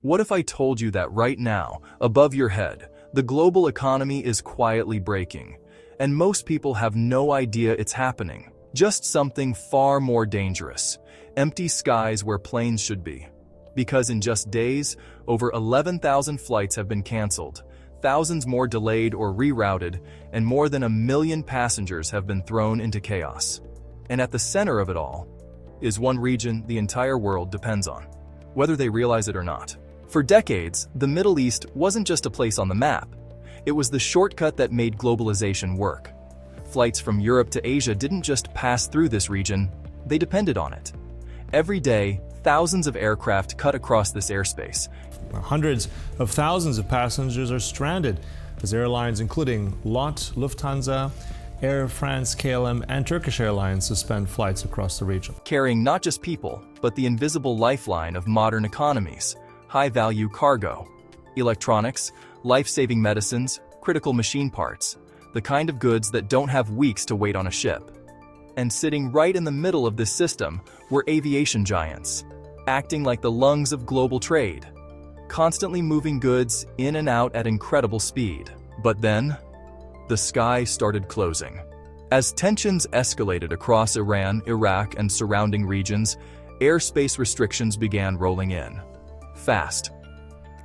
What if I told you that right now, above your head, the global economy is quietly breaking, and most people have no idea it's happening? Just something far more dangerous: empty skies where planes should be. Because in just days, over 11,000 flights have been canceled, thousands more delayed or rerouted, and more than 1 million passengers have been thrown into chaos. And at the center of it all is one region the entire world depends on, whether they realize it or not. For decades, the Middle East wasn't just a place on the map. It was the shortcut that made globalization work. Flights from Europe to Asia didn't just pass through this region, they depended on it. Every day, thousands of aircraft cut across this airspace. Hundreds of thousands of passengers are stranded as airlines including LOT, Lufthansa, Air France, KLM, and Turkish Airlines suspend flights across the region. Carrying not just people, but the invisible lifeline of modern economies: high-value cargo, electronics, life-saving medicines, critical machine parts, the kind of goods that don't have weeks to wait on a ship. And sitting right in the middle of this system were aviation giants, acting like the lungs of global trade, constantly moving goods in and out at incredible speed. But then, the sky started closing. As tensions escalated across Iran, Iraq, and surrounding regions, airspace restrictions began rolling in. Fast.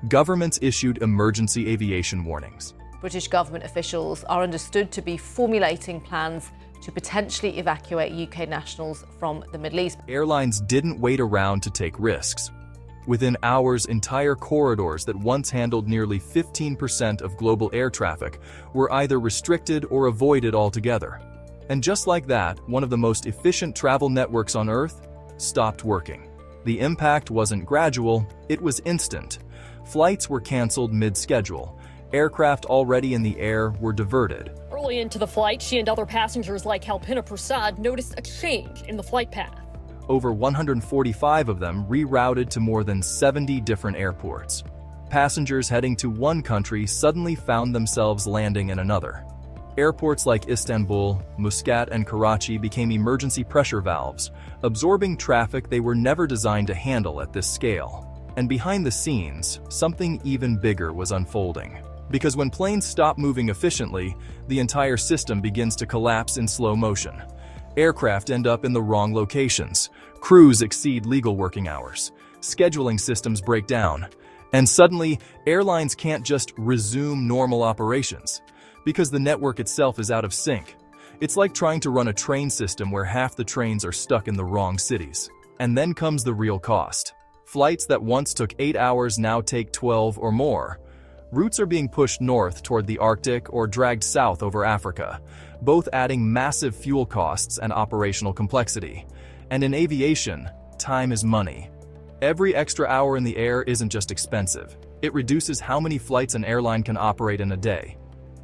Governments issued emergency aviation warnings. British government officials are understood to be formulating plans to potentially evacuate UK nationals from the Middle East. Airlines didn't wait around to take risks. Within hours, entire corridors that once handled nearly 15% of global air traffic were either restricted or avoided altogether. And just like that, one of the most efficient travel networks on Earth stopped working. The impact wasn't gradual, it was instant. Flights were canceled mid-schedule. Aircraft already in the air were diverted. Early into the flight, she and other passengers like Kalpina Prasad noticed a change in the flight path. Over 145 of them rerouted to more than 70 different airports. Passengers heading to one country suddenly found themselves landing in another. Airports like Istanbul, Muscat, and Karachi became emergency pressure valves, absorbing traffic they were never designed to handle at this scale. And behind the scenes, something even bigger was unfolding. Because when planes stop moving efficiently, the entire system begins to collapse in slow motion. Aircraft end up in the wrong locations, crews exceed legal working hours, scheduling systems break down, and suddenly, airlines can't just resume normal operations, because the network itself is out of sync. It's like trying to run a train system where half the trains are stuck in the wrong cities. And then comes the real cost. Flights that once took 8 hours now take 12 or more. Routes are being pushed north toward the Arctic or dragged south over Africa, both adding massive fuel costs and operational complexity. And in aviation, time is money. Every extra hour in the air isn't just expensive. It reduces how many flights an airline can operate in a day.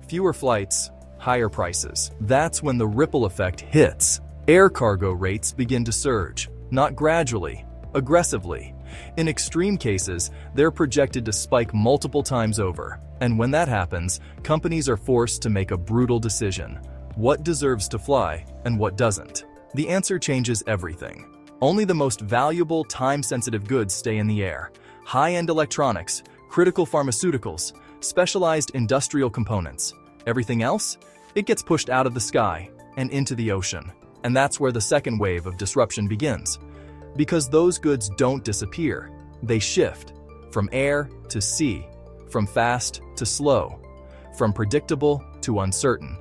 Fewer flights, higher prices. That's when the ripple effect hits. Air cargo rates begin to surge, not gradually, aggressively. In extreme cases, they're projected to spike multiple times over. And when that happens, companies are forced to make a brutal decision. What deserves to fly and what doesn't? The answer changes everything. Only the most valuable, time-sensitive goods stay in the air. High-end electronics, critical pharmaceuticals, specialized industrial components. Everything else? It gets pushed out of the sky and into the ocean. And that's where the second wave of disruption begins. Because those goods don't disappear. They shift. From air to sea. From fast to slow. From predictable to uncertain.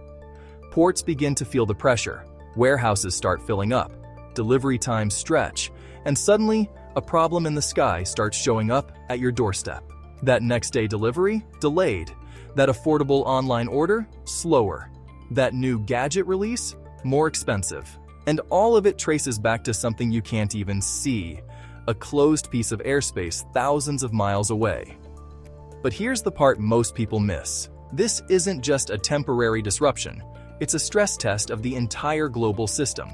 Ports begin to feel the pressure. Warehouses start filling up. Delivery times stretch. And suddenly, a problem in the sky starts showing up at your doorstep. That next day delivery? Delayed. That affordable online order? Slower. That new gadget release? More expensive. And all of it traces back to something you can't even see. A closed piece of airspace thousands of miles away. But here's the part most people miss. This isn't just a temporary disruption. It's a stress test of the entire global system.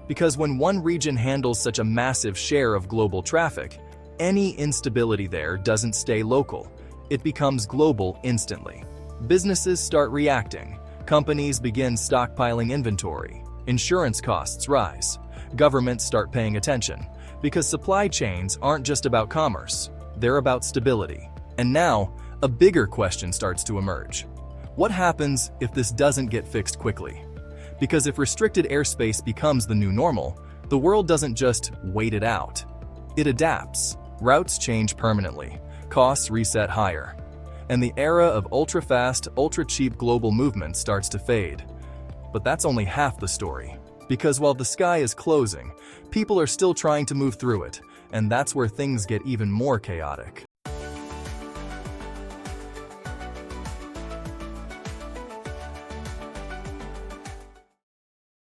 Because when one region handles such a massive share of global traffic, any instability there doesn't stay local. It becomes global instantly. Businesses start reacting. Companies begin stockpiling inventory. Insurance costs rise. Governments start paying attention. Because supply chains aren't just about commerce. they're about stability. And now, a bigger question starts to emerge. What happens if this doesn't get fixed quickly? Because if restricted airspace becomes the new normal, the world doesn't just wait it out. It adapts. Routes change permanently, costs reset higher, and the era of ultra-fast, ultra-cheap global movement starts to fade. But that's only half the story. Because while the sky is closing, people are still trying to move through it, and that's where things get even more chaotic.